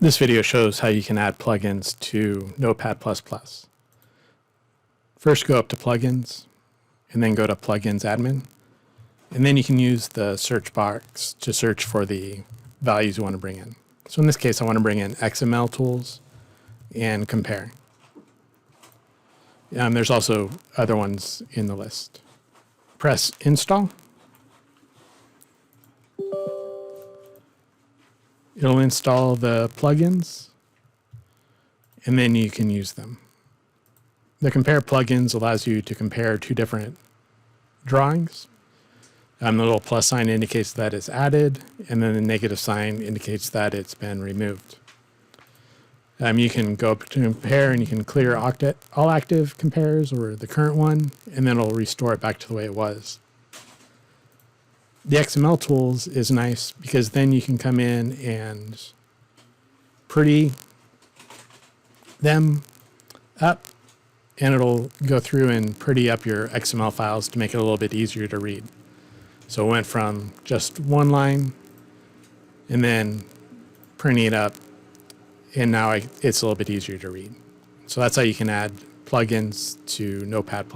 This video shows how you can add plugins to Notepad++. First, go up to Plugins, and then go to Plugins Admin. And then you can use the search box to search for the values you want to bring in. So in this case, I want to bring in XML Tools and Compare. There's also other ones in the list. Press Install. It'll install the plugins, and then you can use them. The Compare plugins allows you to compare two different drawings. The little plus sign indicates that it's added, and then the negative sign indicates that it's been removed. You can go up to Compare, and you can clear all active compares or the current one, and then it'll restore it back to the way it was. The XML Tools is nice because then you can come in and pretty them up, and it'll go through and pretty up your XML files to make it a little bit easier to read. So it went from just one line and then printing it up, and now it's a little bit easier to read. So that's how you can add plugins to Notepad++.